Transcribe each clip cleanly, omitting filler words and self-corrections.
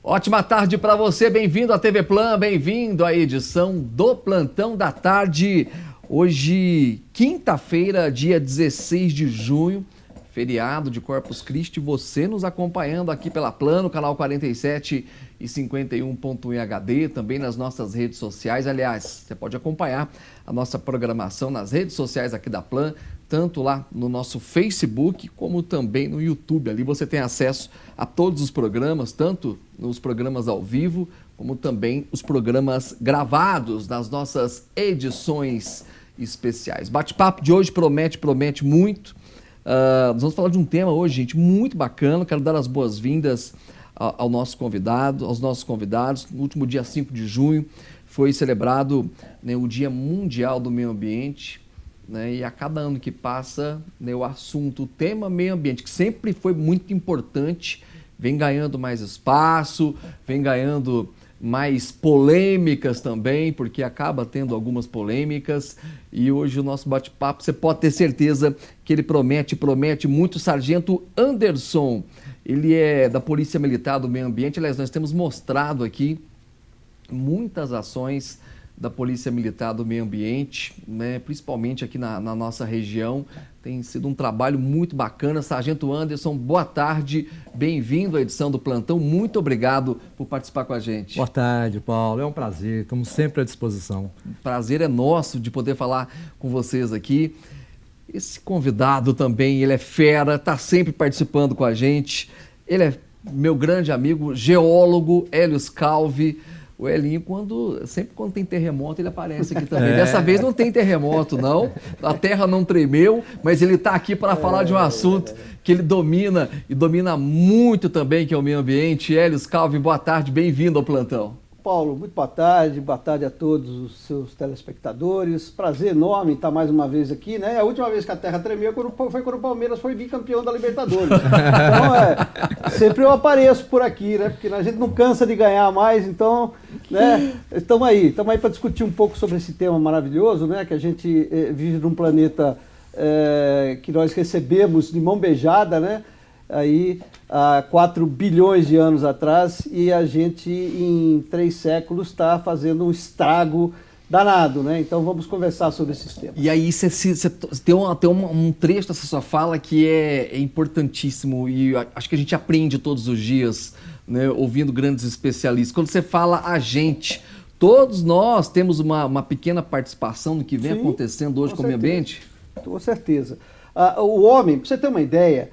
Ótima tarde para você, bem-vindo à TV Plan, bem-vindo à edição do Plantão da Tarde. Hoje, quinta-feira, dia 16 de junho, feriado de Corpus Christi, você nos acompanhando aqui pela Plan, no canal 47 e 51.1 HD, também nas nossas redes sociais. Aliás, você pode acompanhar a nossa programação nas redes sociais aqui da Plan, tanto lá no nosso Facebook, como também no YouTube. Ali você tem acesso a todos os programas, tanto nos programas ao vivo, como também os programas gravados das nossas edições especiais. Bate-papo de hoje promete muito. Nós vamos falar de um tema hoje, gente, muito bacana. Quero dar as boas-vindas aos nossos convidados. No último dia 5 de junho foi celebrado, né, o Dia Mundial do Meio Ambiente. Né, e a cada ano que passa, né, o tema meio ambiente, que sempre foi muito importante, vem ganhando mais espaço, vem ganhando mais polêmicas também, porque acaba tendo algumas polêmicas. E hoje o nosso bate-papo, você pode ter certeza que ele promete muito. O Sargento Anderson, ele é da Polícia Militar do Meio Ambiente. Aliás, nós temos mostrado aqui muitas ações da Polícia Militar do Meio Ambiente, né, principalmente aqui na nossa região. Tem sido um trabalho muito bacana. Sargento Anderson, boa tarde, bem-vindo à edição do Plantão, muito obrigado por participar com a gente. Boa tarde, Paulo, é um prazer, estamos sempre à disposição. O prazer é nosso de poder falar com vocês aqui. Esse convidado também, ele é fera, está sempre participando com a gente. Ele é meu grande amigo, geólogo, Hélio Scalvi. O Elinho, sempre quando tem terremoto, ele aparece aqui também. Dessa vez não tem terremoto, não. A terra não tremeu, mas ele está aqui para falar de um assunto que ele domina e domina muito também, que é o meio ambiente. Hélio Scalvi, boa tarde, bem-vindo ao Plantão. Paulo, muito boa tarde a todos os seus telespectadores. Prazer enorme estar mais uma vez aqui, né? A última vez que a terra tremeu foi quando o Palmeiras foi bicampeão da Libertadores. Então, sempre eu apareço por aqui, né? Porque a gente não cansa de ganhar mais, então, né? Estamos aí para discutir um pouco sobre esse tema maravilhoso, né? Que a gente vive num planeta que nós recebemos de mão beijada, né? Aí há 4 bilhões de anos atrás, e a gente em 3 séculos está fazendo um estrago danado, né? Então vamos conversar sobre esses temas. E aí você tem um trecho dessa sua fala que é importantíssimo, e acho que a gente aprende todos os dias, né, ouvindo grandes especialistas. Quando você fala a gente, todos nós temos uma pequena participação no que vem acontecendo hoje com o meio ambiente? Com certeza. O homem, para você ter uma ideia,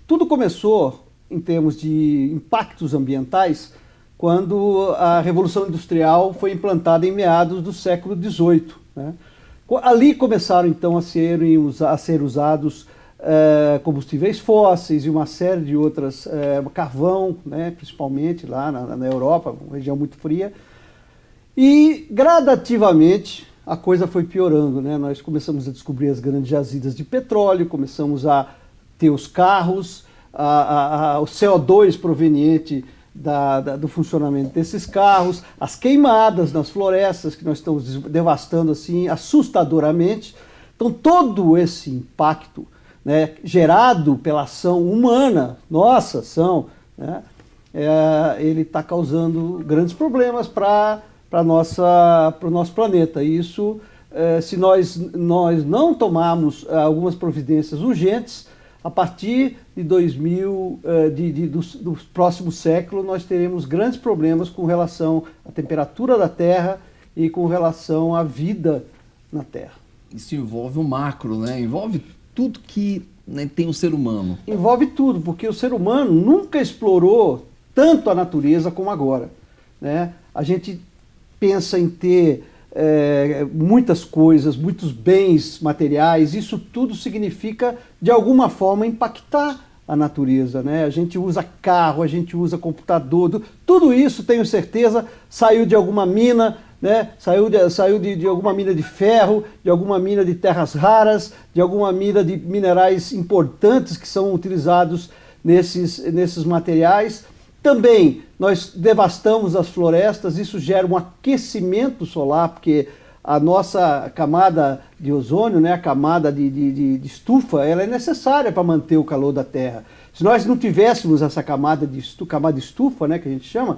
tudo começou em termos de impactos ambientais quando a Revolução Industrial foi implantada em meados do século XVIII. Né? Ali começaram então a ser usados combustíveis fósseis e uma série de outras, carvão, né, principalmente lá na Europa, uma região muito fria, e gradativamente a coisa foi piorando, né? Nós começamos a descobrir as grandes jazidas de petróleo, começamos a ter os carros, o CO2 proveniente do funcionamento desses carros, as queimadas nas florestas que nós estamos devastando assim assustadoramente. Então todo esse impacto, né, gerado pela ação humana, nossa ação, né, ele está causando grandes problemas para o nosso planeta. E isso, se nós não tomarmos algumas providências urgentes, a partir de do próximo século, nós teremos grandes problemas com relação à temperatura da Terra e com relação à vida na Terra. Isso envolve o macro, né? Envolve tudo que, né, tem o ser humano. Envolve tudo, porque o ser humano nunca explorou tanto a natureza como agora, né? A gente pensa em ter muitas coisas, muitos bens materiais. Isso tudo significa, de alguma forma, impactar a natureza, né? A gente usa carro, a gente usa computador, tudo isso, tenho certeza, saiu de alguma mina, né? Saiu de alguma mina de ferro, de alguma mina de terras raras, de alguma mina de minerais importantes que são utilizados nesses materiais. Também nós devastamos as florestas, isso gera um aquecimento solar, porque a nossa camada de ozônio, né, a camada de estufa, ela é necessária para manter o calor da Terra. Se nós não tivéssemos essa camada de estufa, né, que a gente chama,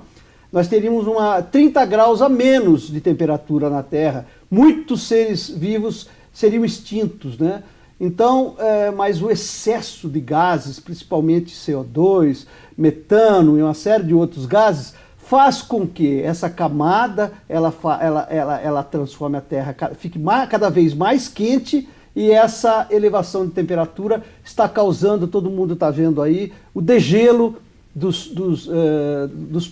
nós teríamos 30 graus a menos de temperatura na Terra. Muitos seres vivos seriam extintos, né? Então, mas o excesso de gases, principalmente CO2, metano e uma série de outros gases, faz com que essa camada ela transforme a Terra, fique cada vez mais quente, e essa elevação de temperatura está causando, todo mundo está vendo aí, o degelo dos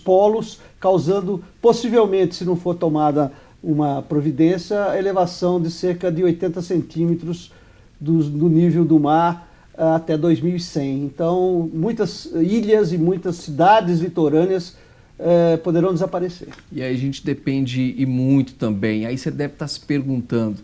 polos, causando possivelmente, se não for tomada uma providência, a elevação de cerca de 80 centímetros do nível do mar até 2100. Então, muitas ilhas e muitas cidades litorâneas poderão desaparecer. E aí a gente depende e muito também. Aí você deve estar se perguntando,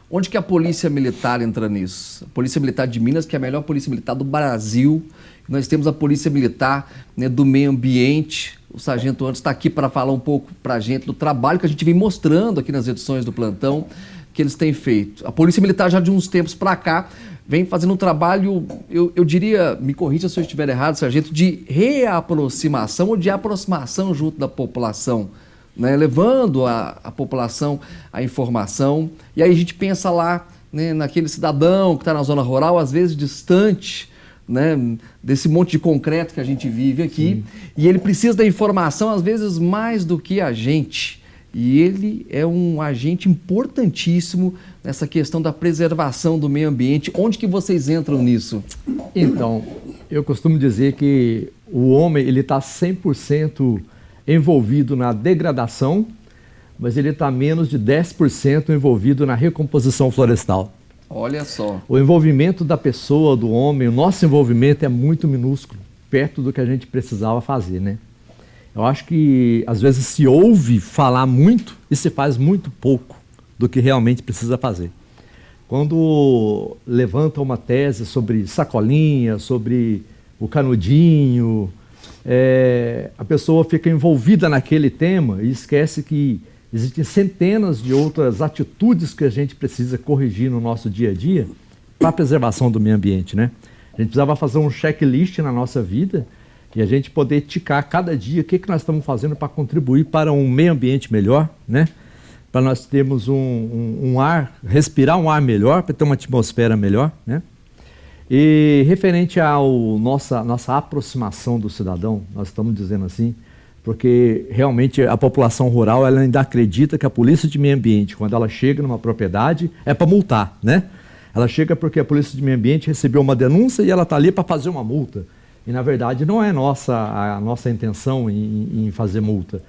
onde que a Polícia Militar entra nisso? A Polícia Militar de Minas, que é a melhor polícia militar do Brasil. Nós temos a Polícia Militar, né, do Meio Ambiente. O Sargento Anderson está aqui para falar um pouco para a gente do trabalho que a gente vem mostrando aqui nas edições do Plantão, que eles têm feito. A Polícia Militar já de uns tempos para cá vem fazendo um trabalho, eu diria, me corrija se eu estiver errado, Sargento, de reaproximação ou de aproximação junto da população, né, levando a população a informação. E aí a gente pensa lá, né, naquele cidadão que está na zona rural, às vezes distante, né, desse monte de concreto que a gente vive aqui. Sim. E ele precisa da informação, às vezes, mais do que a gente. E ele é um agente importantíssimo nessa questão da preservação do meio ambiente. Onde que vocês entram nisso? Então, eu costumo dizer que o homem está 100% envolvido na degradação, mas ele está menos de 10% envolvido na recomposição florestal. Olha só. O envolvimento da pessoa, do homem, o nosso envolvimento é muito minúsculo, perto do que a gente precisava fazer, né? Eu acho que às vezes se ouve falar muito e se faz muito pouco do que realmente precisa fazer. Quando levanta uma tese sobre sacolinha, sobre o canudinho, a pessoa fica envolvida naquele tema e esquece que existem centenas de outras atitudes que a gente precisa corrigir no nosso dia a dia para a preservação do meio ambiente, né? A gente precisava fazer um checklist na nossa vida e a gente poder ticar cada dia o que nós estamos fazendo para contribuir para um meio ambiente melhor, né? Para nós termos respirar um ar melhor, para ter uma atmosfera melhor, né? E referente ao nossa aproximação do cidadão, nós estamos dizendo assim, porque realmente a população rural ela ainda acredita que a polícia de meio ambiente, quando ela chega numa propriedade, é para multar, né? Ela chega porque a polícia de meio ambiente recebeu uma denúncia e ela está ali para fazer uma multa. E na verdade não é a nossa intenção em fazer multa.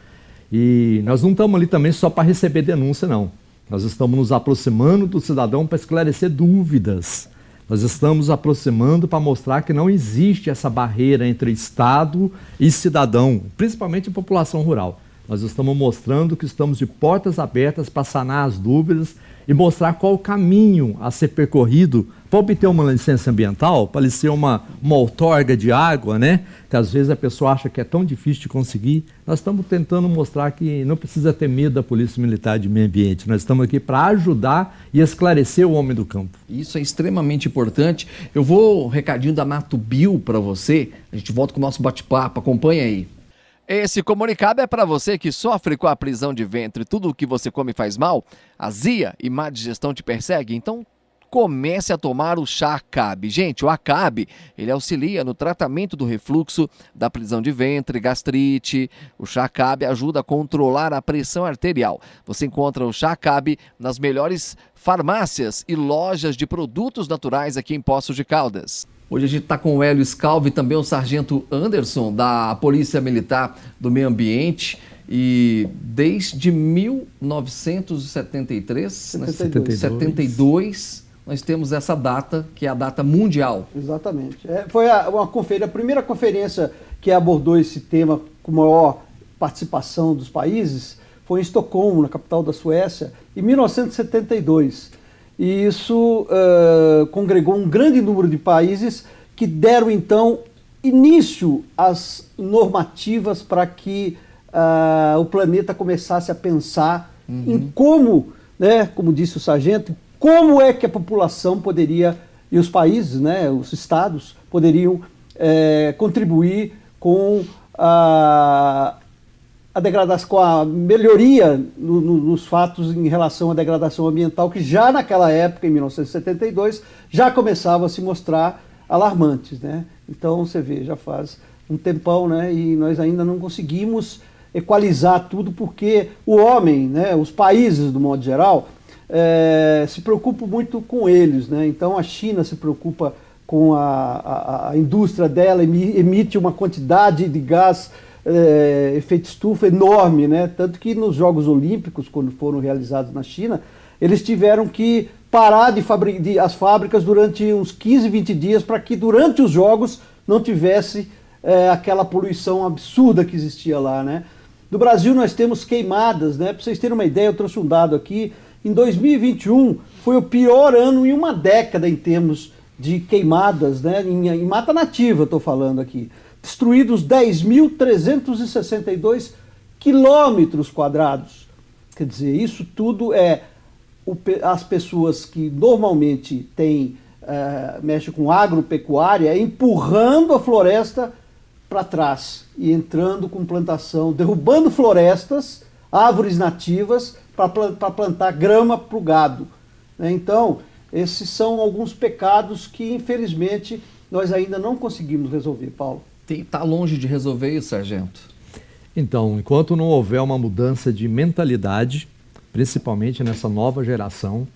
E nós não estamos ali também só para receber denúncia, não. Nós estamos nos aproximando do cidadão para esclarecer dúvidas. Nós estamos aproximando para mostrar que não existe essa barreira entre Estado e cidadão, principalmente a população rural. Nós estamos mostrando que estamos de portas abertas para sanar as dúvidas e mostrar qual o caminho a ser percorrido para obter uma licença ambiental, para ser uma outorga de água, né? Que às vezes a pessoa acha que é tão difícil de conseguir. Nós estamos tentando mostrar que não precisa ter medo da Polícia Militar de Meio Ambiente. Nós estamos aqui para ajudar e esclarecer o homem do campo. Isso é extremamente importante. Eu vou um recadinho da Natubio para você. A gente volta com o nosso bate-papo. Acompanha aí. Esse comunicado é para você que sofre com a prisão de ventre, tudo o que você come faz mal, azia e má digestão te persegue, então comece a tomar o chá Acabe. Gente, o Acabe, ele auxilia no tratamento do refluxo, da prisão de ventre, gastrite. O chá Acabe ajuda a controlar a pressão arterial. Você encontra o chá Acabe nas melhores farmácias e lojas de produtos naturais aqui em Poços de Caldas. Hoje a gente está com o Hélio Scalvi e também o Sargento Anderson, da Polícia Militar do Meio Ambiente. E desde 1972, nós temos essa data, que é a data mundial. Exatamente. Foi a primeira conferência que abordou esse tema com maior participação dos países, foi em Estocolmo, na capital da Suécia, em 1972. E isso congregou um grande número de países que deram, então, início às normativas para que o planeta começasse a pensar em como né, como disse o sargento, como é que a população poderia, e os países, né, os estados, poderiam contribuir com a degradação, com a melhoria nos fatos em relação à degradação ambiental, que já naquela época, em 1972, já começavam a se mostrar alarmantes, né? Então você vê, já faz um tempão, né, e nós ainda não conseguimos equalizar tudo, porque o homem, né, os países do modo geral, se preocupam muito com eles, né? Então a China se preocupa com a indústria dela, emite uma quantidade de gás efeito estufa enorme, né? Tanto que nos Jogos Olímpicos, quando foram realizados na China, eles tiveram que parar as fábricas durante uns 15, 20 dias para que durante os Jogos não tivesse aquela poluição absurda que existia lá, né? No Brasil nós temos queimadas, né? Para vocês terem uma ideia, eu trouxe um dado aqui, em 2021 foi o pior ano em uma década em termos de queimadas, né? Em mata nativa, estou falando aqui. Destruídos 10.362 quilômetros quadrados. Quer dizer, isso tudo as pessoas que normalmente mexem com agropecuária empurrando a floresta para trás e entrando com plantação, derrubando florestas, árvores nativas para plantar grama para o gado. Então, esses são alguns pecados que, infelizmente, nós ainda não conseguimos resolver, Paulo. Está longe de resolver isso, sargento? Então, enquanto não houver uma mudança de mentalidade, principalmente nessa nova geração,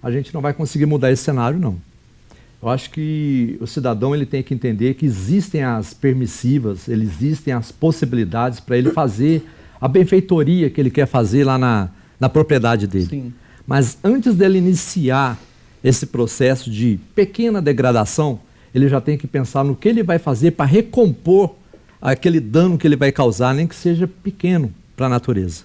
a gente não vai conseguir mudar esse cenário, não. Eu acho que o cidadão ele tem que entender que existem as permissivas, existem as possibilidades para ele fazer a benfeitoria que ele quer fazer lá na propriedade dele. Sim. Mas antes dele iniciar esse processo de pequena degradação, ele já tem que pensar no que ele vai fazer para recompor aquele dano que ele vai causar, nem que seja pequeno para a natureza.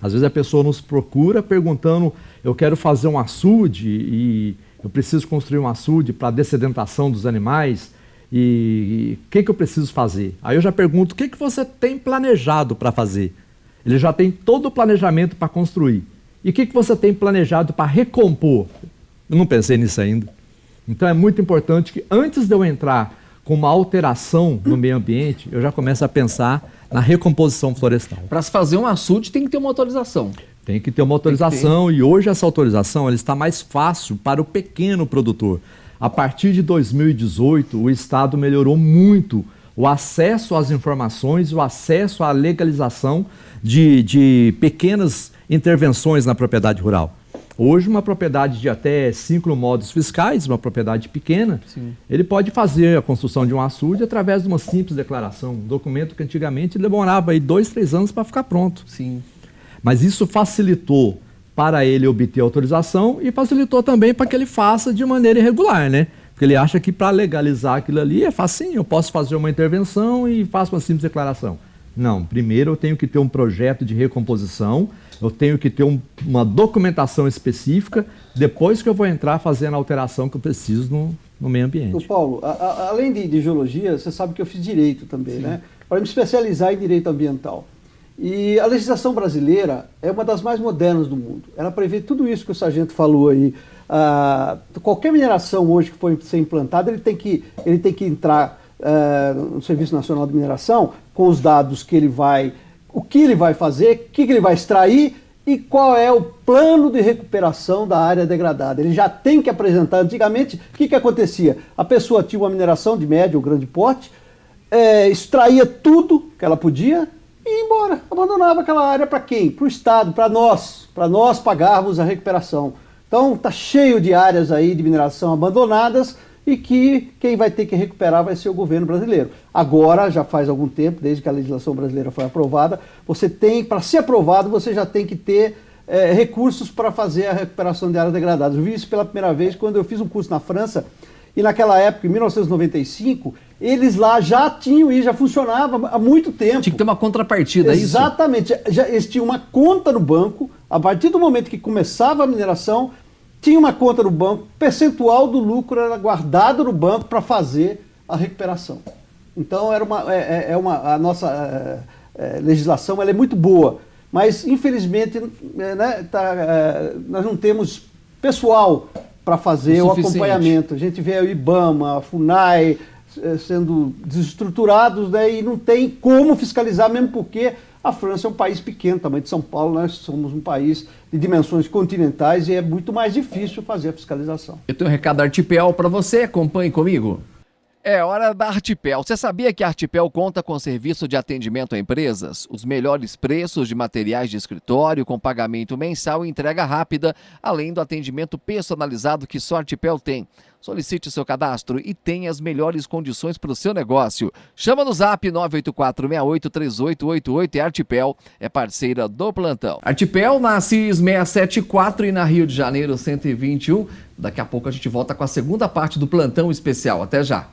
Às vezes a pessoa nos procura perguntando, eu quero fazer um açude e eu preciso construir um açude para a dessedentação dos animais e o que eu preciso fazer? Aí eu já pergunto, o que você tem planejado para fazer? Ele já tem todo o planejamento para construir. E o que você tem planejado para recompor? Eu não pensei nisso ainda. Então é muito importante que antes de eu entrar com uma alteração no meio ambiente, eu já começo a pensar na recomposição florestal. Para se fazer um açude tem que ter uma autorização. Tem que ter uma autorização e hoje essa autorização ela está mais fácil para o pequeno produtor. A partir de 2018, o Estado melhorou muito o acesso às informações, o acesso à legalização de pequenas intervenções na propriedade rural. Hoje, uma propriedade de até 5 modos fiscais, uma propriedade pequena, sim, ele pode fazer a construção de um açude através de uma simples declaração, um documento que antigamente demorava aí 2, 3 anos para ficar pronto. Sim. Mas isso facilitou para ele obter autorização e facilitou também para que ele faça de maneira irregular, né? Porque ele acha que para legalizar aquilo ali é facinho, eu posso fazer uma intervenção e faço uma simples declaração. Não, primeiro eu tenho que ter um projeto de recomposição, eu tenho que ter uma documentação específica, depois que eu vou entrar fazendo a alteração que eu preciso no meio ambiente. Ô Paulo, além de geologia, você sabe que eu fiz direito também, sim, né? Para me especializar em direito ambiental. E a legislação brasileira é uma das mais modernas do mundo. Ela prevê tudo isso que o sargento falou aí. Qualquer mineração hoje que for ser implantada, ele tem que entrar no Serviço Nacional de Mineração com os dados que ele vai, o que ele vai fazer, o que ele vai extrair e qual é o plano de recuperação da área degradada. Ele já tem que apresentar. Antigamente, o que acontecia? A pessoa tinha uma mineração de médio ou grande porte, extraía tudo que ela podia e ia embora. Abandonava aquela área para quem? Para o Estado, para nós pagarmos a recuperação. Então está cheio de áreas aí de mineração abandonadas e que quem vai ter que recuperar vai ser o governo brasileiro. Agora, já faz algum tempo, desde que a legislação brasileira foi aprovada, para ser aprovado, você já tem que ter recursos para fazer a recuperação de áreas degradadas. Eu vi isso pela primeira vez quando eu fiz um curso na França, e naquela época, em 1995, eles lá já tinham e já funcionava há muito tempo. Tinha que ter uma contrapartida, é isso? Exatamente. Eles tinham uma conta no banco, a partir do momento que começava a mineração, tinha uma conta no banco, percentual do lucro era guardado no banco para fazer a recuperação. Então a nossa legislação ela é muito boa, mas infelizmente né, nós não temos pessoal para fazer o acompanhamento. A gente vê o IBAMA, a FUNAI sendo desestruturados, né, e não tem como fiscalizar, mesmo porque a França é um país pequeno, tamanho de São Paulo, nós somos um país de dimensões continentais e é muito mais difícil fazer a fiscalização. Eu tenho um recado da Artipel para você, acompanhe comigo. É hora da Artipel. Você sabia que a Artipel conta com serviço de atendimento a empresas? Os melhores preços de materiais de escritório com pagamento mensal e entrega rápida, além do atendimento personalizado que só a Artipel tem. Solicite seu cadastro e tenha as melhores condições para o seu negócio. Chama no zap 984683888 e a Artipel é parceira do plantão. Artipel na Assis 674 e na Rio de Janeiro 121. Daqui a pouco a gente volta com a segunda parte do plantão especial. Até já.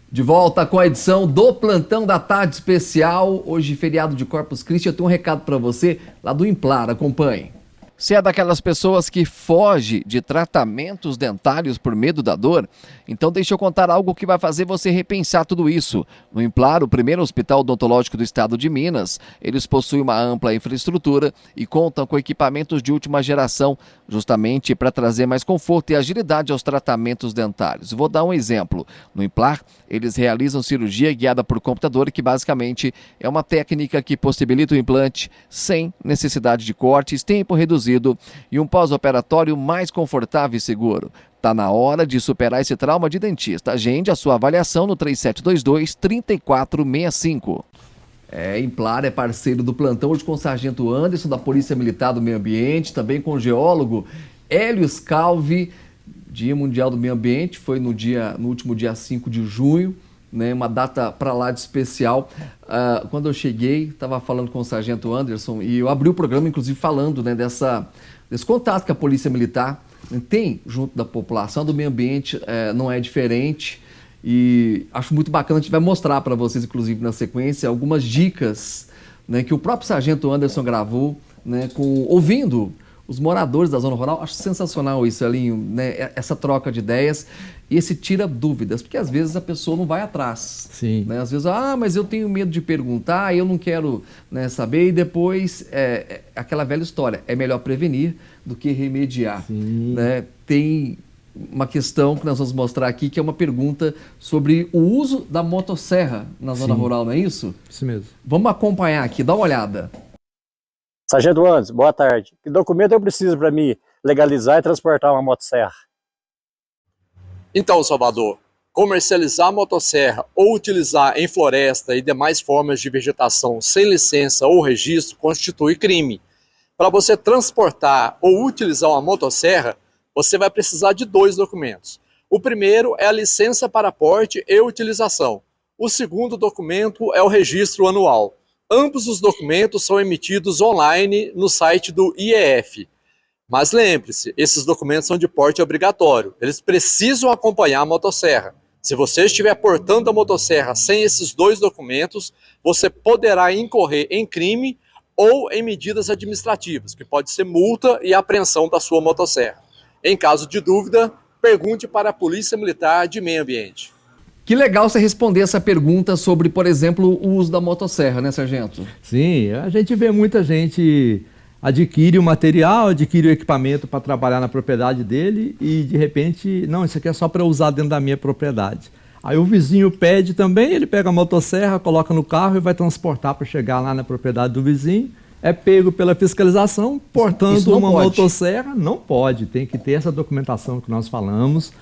De volta com a edição do Plantão da Tarde Especial. Hoje, feriado de Corpus Christi. Eu tenho um recado para você lá do Implar. Acompanhe. Se é daquelas pessoas que foge de tratamentos dentários por medo da dor, então deixa eu contar algo que vai fazer você repensar tudo isso. No Implar, o primeiro hospital odontológico do estado de Minas, eles possuem uma ampla infraestrutura e contam com equipamentos de última geração, justamente para trazer mais conforto e agilidade aos tratamentos dentários. Vou dar um exemplo. No Implar, eles realizam cirurgia guiada por computador, que basicamente é uma técnica que possibilita o implante sem necessidade de cortes, tempo reduzido e um pós-operatório mais confortável e seguro. Tá na hora de superar esse trauma de dentista. Agende a sua avaliação no 3722-3465. Implar é parceiro do plantão hoje com o Sargento Anderson, da Polícia Militar do Meio Ambiente, também com o geólogo Hélio Scalvi. Dia Mundial do Meio Ambiente, foi no último dia 5 de junho, né, uma data para lá de especial. Quando eu cheguei, estava falando com o Sargento Anderson e eu abri o programa, inclusive, falando, né, desse contato que a Polícia Militar tem junto da população, do meio ambiente, não é diferente. E acho muito bacana, a gente vai mostrar para vocês, inclusive, na sequência, algumas dicas, né, que o próprio Sargento Anderson gravou, né, ouvindo os moradores da zona rural. Acho sensacional isso, Elinho, né, essa troca de ideias e esse tira dúvidas, porque às vezes a pessoa não vai atrás. Sim. Né? Às vezes, mas eu tenho medo de perguntar, eu não quero, né, saber, e depois aquela velha história, é melhor prevenir do que remediar. Sim. Né? Tem uma questão que nós vamos mostrar aqui, que é uma pergunta sobre o uso da motosserra na zona rural, não é isso? Isso mesmo. Vamos acompanhar aqui, dá uma olhada. Sargento Anderson, boa tarde. Que documento eu preciso para me legalizar e transportar uma motosserra? Então, Salvador, comercializar a motosserra ou utilizar em floresta e demais formas de vegetação sem licença ou registro constitui crime. Para você transportar ou utilizar uma motosserra, você vai precisar de 2 documentos. O primeiro é a licença para porte e utilização. O segundo documento é o registro anual. Ambos os documentos são emitidos online no site do IEF. Mas lembre-se, esses documentos são de porte obrigatório. Eles precisam acompanhar a motosserra. Se você estiver portando a motosserra sem esses 2 documentos, você poderá incorrer em crime ou em medidas administrativas, que pode ser multa e apreensão da sua motosserra. Em caso de dúvida, pergunte para a Polícia Militar de Meio Ambiente. Que legal você responder essa pergunta sobre, por exemplo, o uso da motosserra, né, Sargento? Sim, a gente vê muita gente adquire o material, adquire o equipamento para trabalhar na propriedade dele e, de repente, não, isso aqui é só para usar dentro da minha propriedade. Aí o vizinho pede também, ele pega a motosserra, coloca no carro e vai transportar para chegar lá na propriedade do vizinho. É pego pela fiscalização, portando uma motosserra, não pode, tem que ter essa documentação que nós falamos.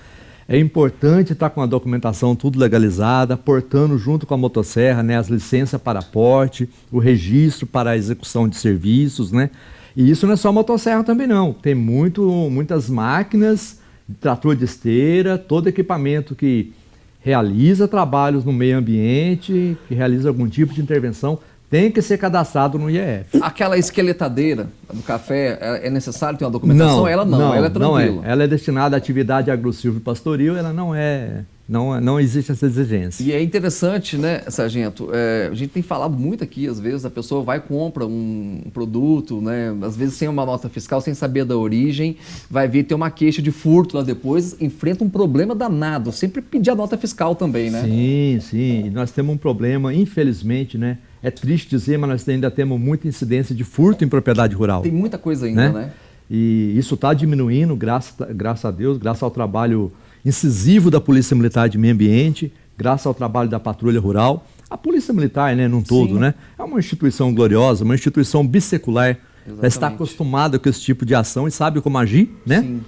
É importante estar com a documentação tudo legalizada, portando junto com a motosserra, né, as licenças para porte, o registro para a execução de serviços, né? E isso não é só motosserra também não, tem muitas máquinas, trator de esteira, todo equipamento que realiza trabalhos no meio ambiente, que realiza algum tipo de intervenção, tem que ser cadastrado no IEF. Aquela esqueletadeira do café, é necessário ter uma documentação? Não, ela é tranquila. Não é. Ela é destinada à atividade agro-silvio-pastoril, ela não é Não existe essa exigência. E é interessante, né, sargento? A gente tem falado muito aqui, às vezes, a pessoa vai e compra um produto, né, às vezes sem uma nota fiscal, sem saber da origem, vai vir ter uma queixa de furto lá depois, enfrenta um problema danado. Sempre pedir a nota fiscal também, né? Sim, sim. Nós temos um problema, infelizmente, né? É triste dizer, mas nós ainda temos muita incidência de furto em propriedade rural. Tem muita coisa ainda, né? E isso está diminuindo, graças a Deus, graças ao trabalho incisivo da Polícia Militar de Meio Ambiente, graças ao trabalho da Patrulha Rural. A Polícia Militar, né, num todo, Sim. né, é uma instituição gloriosa, uma instituição bissecular. Ela está acostumada com esse tipo de ação e sabe como agir, né? Sim.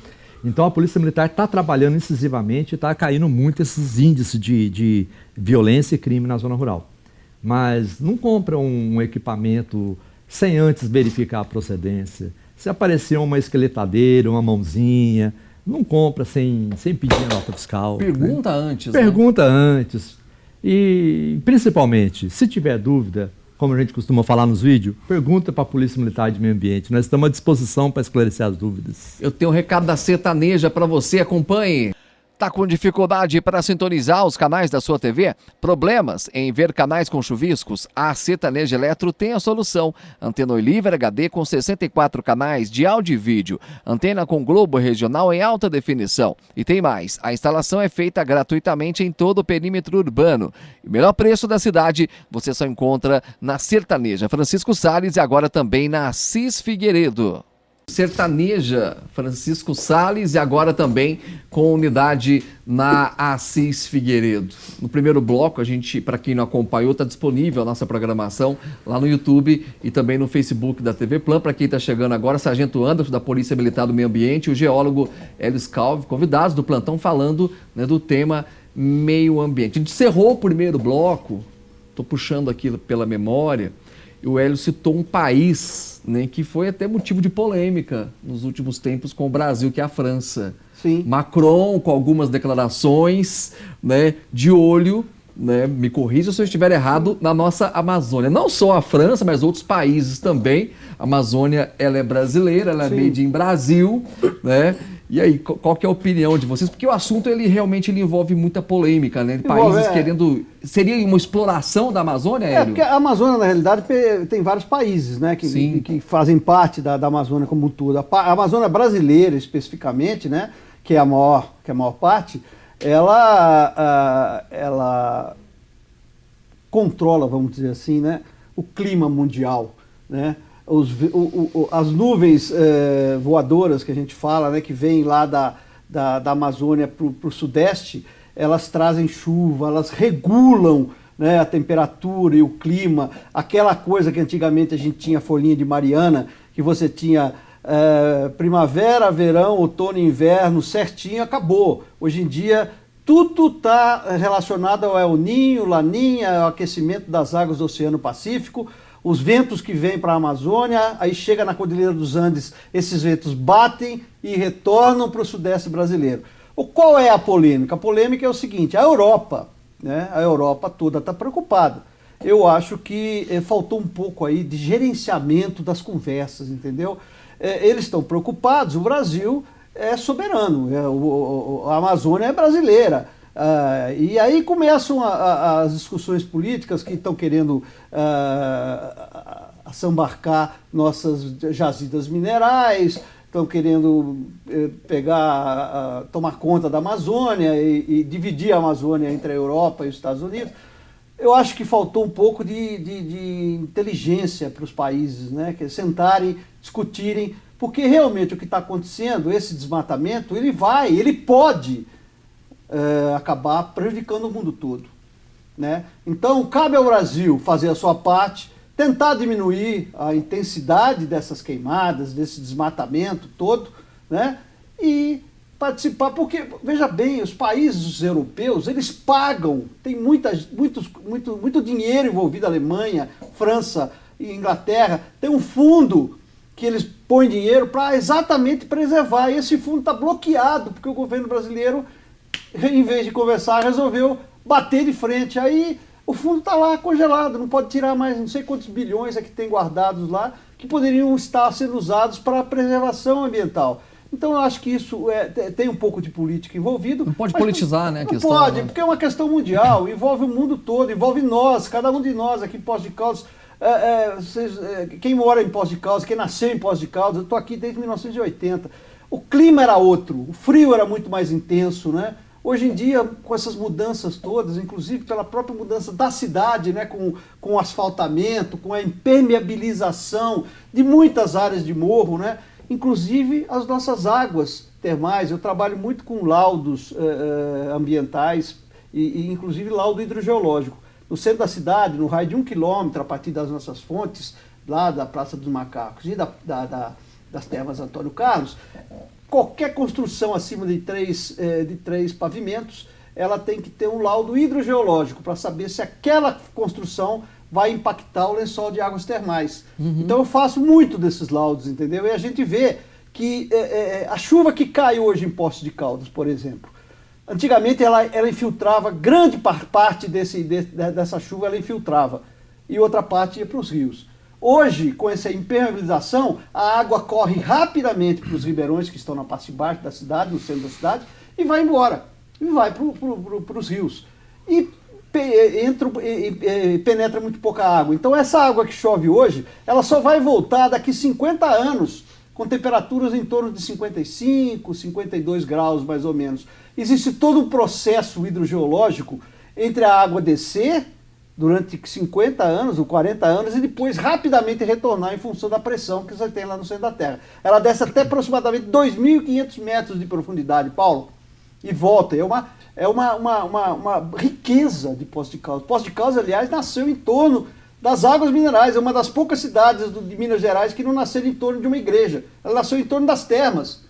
Então a Polícia Militar está trabalhando incisivamente e está caindo muito esses índices de violência e crime na zona rural. Mas não compra um equipamento sem antes verificar a procedência. Se aparecer uma esqueletadeira, uma mãozinha, não compra sem pedir a nota fiscal. Pergunta antes, né? Pergunta antes. E, principalmente, se tiver dúvida, como a gente costuma falar nos vídeos, pergunta para a Polícia Militar de Meio Ambiente. Nós estamos à disposição para esclarecer as dúvidas. Eu tenho um recado da Sertaneja para você, acompanhe. Tá com dificuldade para sintonizar os canais da sua TV? Problemas em ver canais com chuviscos? A Sertaneja Eletro tem a solução. Antena Oliver HD com 64 canais de áudio e vídeo. Antena com Globo Regional em alta definição. E tem mais, a instalação é feita gratuitamente em todo o perímetro urbano. O melhor preço da cidade você só encontra na Sertaneja Francisco Salles e agora também na Assis Figueiredo. Sertaneja Francisco Salles e agora também com unidade na Assis Figueiredo. No primeiro bloco, a gente, para quem não acompanhou, está disponível a nossa programação lá no YouTube e também no Facebook da TV Plan. Para quem está chegando agora, Sargento Anderson, da Polícia Militar do Meio Ambiente, e o geólogo Hélio Scalvi, convidados do plantão, falando, né, do tema meio ambiente. A gente encerrou o primeiro bloco, estou puxando aqui pela memória, e o Hélio citou um país, né, que foi até motivo de polêmica nos últimos tempos com o Brasil, que é a França. Sim. Macron, com algumas declarações, né, de olho, né, me corrija se eu estiver errado, na nossa Amazônia. Não só a França, mas outros países também. A Amazônia, ela é brasileira, ela é made in Brasil, né? E aí, qual que é a opinião de vocês? Porque o assunto, ele realmente envolve muita polêmica, né? Países querendo... Seria uma exploração da Amazônia, Hélio? Porque a Amazônia, na realidade, tem vários países, né, que fazem parte da Amazônia como um todo. A Amazônia brasileira, especificamente, né, que é a maior parte, ela controla, vamos dizer assim, né, o clima mundial, né? As nuvens voadoras que a gente fala, né, que vêm lá da Amazônia para o sudeste, elas trazem chuva, elas regulam, né, a temperatura e o clima. Aquela coisa que antigamente a gente tinha folhinha de Mariana, que você tinha primavera, verão, outono e inverno certinho, acabou. Hoje em dia tudo está relacionado ao El Niño, Laninha, ao aquecimento das águas do Oceano Pacífico. Os ventos que vêm para a Amazônia, aí chega na Cordilheira dos Andes, esses ventos batem e retornam para o sudeste brasileiro. Qual é a polêmica? A polêmica é o seguinte, a Europa, né, a Europa toda está preocupada. Eu acho que faltou um pouco aí de gerenciamento das conversas, entendeu? Eles estão preocupados, o Brasil é soberano, a Amazônia é brasileira. E aí começam as discussões políticas que estão querendo assambarcar nossas jazidas minerais, estão querendo tomar conta da Amazônia e dividir a Amazônia entre a Europa e os Estados Unidos. Eu acho que faltou um pouco de inteligência para os países, né, que sentarem, discutirem, porque realmente o que está acontecendo, esse desmatamento, ele pode acabar prejudicando o mundo todo, né? Então, cabe ao Brasil fazer a sua parte, tentar diminuir a intensidade dessas queimadas, desse desmatamento todo, né? E participar, porque, veja bem, os países europeus, eles pagam, tem muito dinheiro envolvido, Alemanha, França e Inglaterra, tem um fundo que eles põem dinheiro para exatamente preservar, e esse fundo está bloqueado, porque o governo brasileiro, em vez de conversar, resolveu bater de frente. Aí o fundo está lá congelado, não pode tirar mais não sei quantos bilhões é que tem guardados lá, que poderiam estar sendo usados para a preservação ambiental. Então eu acho que isso tem um pouco de política envolvido. Não pode mas politizar, né, a não questão. pode, Né? porque é uma questão mundial, envolve o mundo todo, envolve nós, cada um de nós aqui em Poços de Caldas. Quem mora em Poços de Caldas, quem nasceu em Poços de Caldas, eu estou aqui desde 1980. O clima era outro, o frio era muito mais intenso, né? Hoje em dia, com essas mudanças todas, inclusive pela própria mudança da cidade, né, com o asfaltamento, com a impermeabilização de muitas áreas de morro, né, inclusive as nossas águas termais. Eu trabalho muito com laudos ambientais e inclusive laudo hidrogeológico. No centro da cidade, no raio de 1 quilômetro, a partir das nossas fontes, lá da Praça dos Macacos e das termas Antônio Carlos, qualquer construção acima de três pavimentos, ela tem que ter um laudo hidrogeológico para saber se aquela construção vai impactar o lençol de águas termais. Então eu faço muito desses laudos, entendeu? E a gente vê que a chuva que cai hoje em Poços de Caldas, por exemplo, antigamente ela infiltrava, grande parte dessa chuva ela infiltrava, e outra parte ia para os rios. Hoje, com essa impermeabilização, a água corre rapidamente para os ribeirões que estão na parte de baixo da cidade, no centro da cidade, e vai embora, e vai para os rios. E penetra muito pouca água. Então essa água que chove hoje, ela só vai voltar daqui 50 anos, com temperaturas em torno de 55, 52 graus mais ou menos. Existe todo um processo hidrogeológico entre a água descer durante 50 anos ou 40 anos e depois rapidamente retornar em função da pressão que você tem lá no centro da Terra. Ela desce até aproximadamente 2.500 metros de profundidade, Paulo, e volta. É uma riqueza de Poços de Caldas. Poços de Caldas, aliás, nasceu em torno das águas minerais. É uma das poucas cidades de Minas Gerais que não nasceu em torno de uma igreja. Ela nasceu em torno das termas.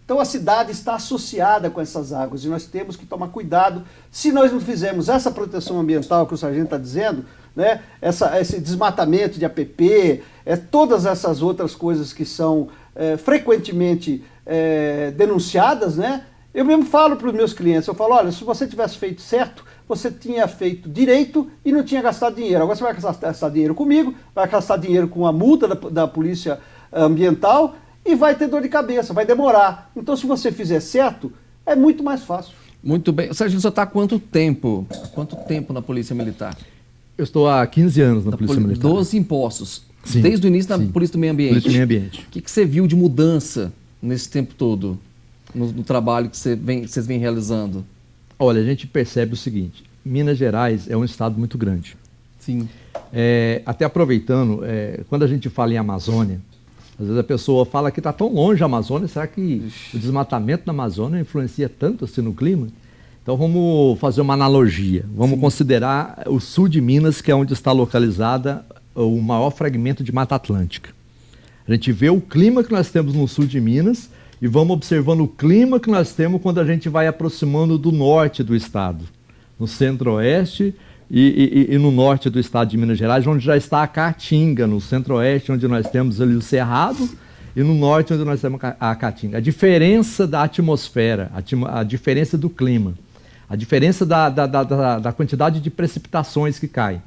Então a cidade está associada com essas águas e nós temos que tomar cuidado. Se nós não fizermos essa proteção ambiental que o sargento está dizendo, né, esse desmatamento de APP, todas essas outras coisas que são frequentemente denunciadas, né, eu mesmo falo para os meus clientes, eu falo, olha, se você tivesse feito certo, você tinha feito direito e não tinha gastado dinheiro. Agora você vai gastar dinheiro comigo, vai gastar dinheiro com a multa da Polícia Ambiental, e vai ter dor de cabeça, vai demorar. Então, se você fizer certo, é muito mais fácil. Muito bem. Sargento, você está há quanto tempo? Quanto tempo na Polícia Militar? Eu estou há 15 anos na Polícia Militar. 12 impostos. Sim, desde o início da sim. Polícia do Meio Ambiente. Polícia do Meio Ambiente. O que você viu de mudança nesse tempo todo, no trabalho que vocês vêm realizando? Olha, a gente percebe o seguinte, Minas Gerais é um estado muito grande. Sim. Até aproveitando, quando a gente fala em Amazônia, às vezes a pessoa fala que está tão longe a Amazônia, será que o desmatamento na Amazônia influencia tanto assim no clima? Então vamos fazer uma analogia, vamos considerar o sul de Minas, que é onde está localizada o maior fragmento de Mata Atlântica. A gente vê o clima que nós temos no sul de Minas e vamos observando o clima que nós temos quando a gente vai aproximando do norte do estado, no centro-oeste e no norte do estado de Minas Gerais, onde já está a Caatinga, no centro-oeste, onde nós temos ali o Cerrado, e no norte, onde nós temos a Caatinga. A diferença da atmosfera, a diferença do clima, a diferença da quantidade de precipitações que caem.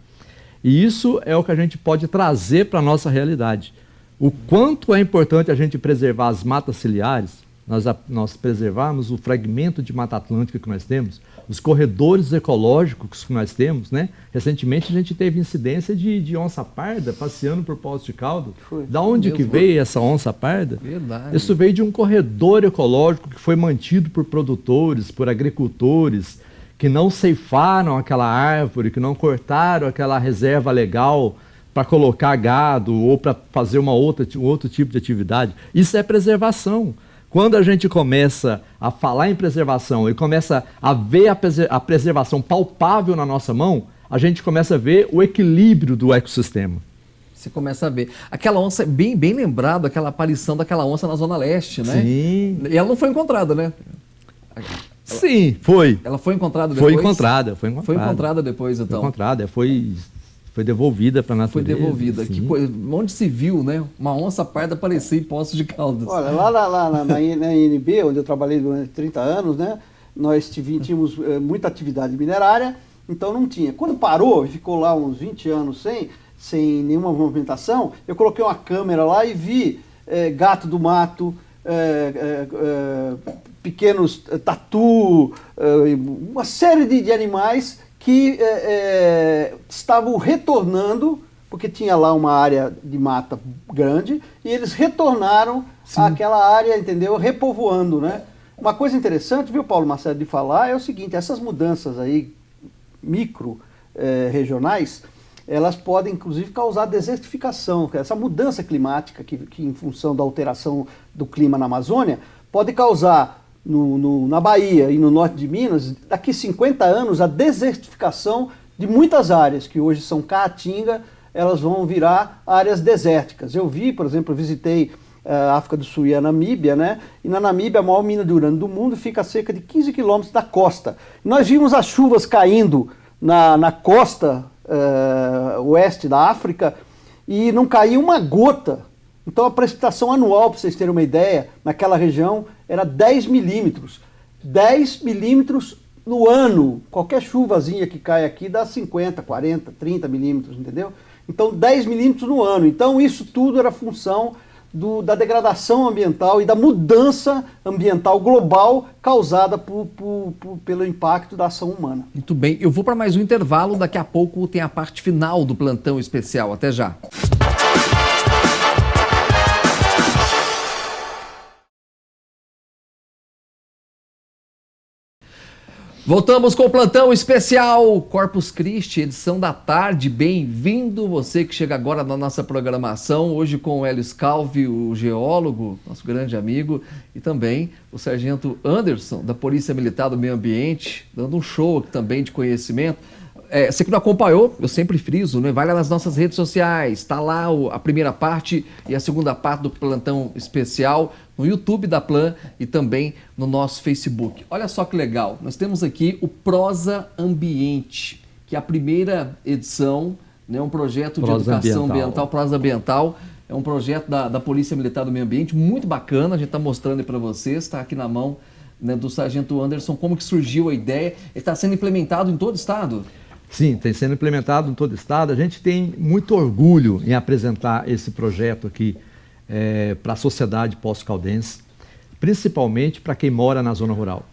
E isso é o que a gente pode trazer para a nossa realidade. O quanto é importante a gente preservar as matas ciliares, nós preservarmos o fragmento de Mata Atlântica que nós temos, os corredores ecológicos que nós temos, né? Recentemente a gente teve incidência de onça parda passeando por Poços de Caldas. Da onde que veio essa onça parda? Verdade. Isso veio de um corredor ecológico que foi mantido por produtores, por agricultores, que não ceifaram aquela árvore, que não cortaram aquela reserva legal para colocar gado ou para fazer um outro tipo de atividade. Isso é preservação. Quando a gente começa a falar em preservação e começa a ver a preservação palpável na nossa mão, a gente começa a ver o equilíbrio do ecossistema. Você começa a ver. Aquela onça, bem lembrado, aquela aparição daquela onça na Zona Leste, né? Sim. E ela não foi encontrada, né? Sim, foi. Ela foi encontrada depois? Foi encontrada. Foi encontrada depois, então? Foi encontrada, foi devolvida para a natureza. Foi devolvida. Sim. Que coisa, onde se viu, né? Uma onça parda aparecer em Poços de Caldas. Olha, lá na INB, onde eu trabalhei durante 30 anos, né? Nós tínhamos muita atividade minerária, então não tinha. Quando parou e ficou lá uns 20 anos sem nenhuma movimentação, eu coloquei uma câmera lá e vi gato do mato, pequenos tatu, uma série de animais que estavam retornando, porque tinha lá uma área de mata grande, e eles retornaram àquela área, entendeu? Repovoando, né? Uma coisa interessante, viu, Paulo Marcelo, de falar é o seguinte: essas mudanças aí micro regionais, elas podem inclusive causar desertificação. Essa mudança climática que em função da alteração do clima na Amazônia pode causar na Bahia e no norte de Minas, daqui 50 anos, a desertificação de muitas áreas que hoje são caatinga, elas vão virar áreas desérticas. Eu vi, por exemplo, eu visitei a África do Sul e a Namíbia, né? E na Namíbia, a maior mina de urânio do mundo fica a cerca de 15 quilômetros da costa. Nós vimos as chuvas caindo na costa oeste da África e não caiu uma gota. Então a precipitação anual, para vocês terem uma ideia, naquela região era 10 milímetros. 10 milímetros no ano. Qualquer chuvazinha que cai aqui dá 50, 40, 30 milímetros, entendeu? Então 10 milímetros no ano. Então isso tudo era função da degradação ambiental e da mudança ambiental global causada pelo impacto da ação humana. Muito bem, eu vou para mais um intervalo, daqui a pouco tem a parte final do plantão especial. Até já. Voltamos com o plantão especial Corpus Christi, edição da tarde. Bem-vindo você que chega agora na nossa programação, hoje com o Hélio Scalvi, o geólogo, nosso grande amigo, e também o sargento Anderson, da Polícia Militar do Meio Ambiente, dando um show aqui também de conhecimento. Você que não acompanhou, eu sempre friso, né? Vai lá nas nossas redes sociais, está lá a primeira parte e a segunda parte do plantão especial no YouTube da Plan e também no nosso Facebook. Olha só que legal, nós temos aqui o Prosa Ambiente, que é a primeira edição, né? Um projeto de educação ambiental, Prosa Ambiental, é um projeto da Polícia Militar do Meio Ambiente, muito bacana, a gente está mostrando aí para vocês, está aqui na mão, né, do sargento Anderson, como que surgiu a ideia. Ele está sendo implementado em todo o estado? Sim, tem sendo implementado em todo o estado. A gente tem muito orgulho em apresentar esse projeto aqui para a sociedade pós-caldense, principalmente para quem mora na zona rural.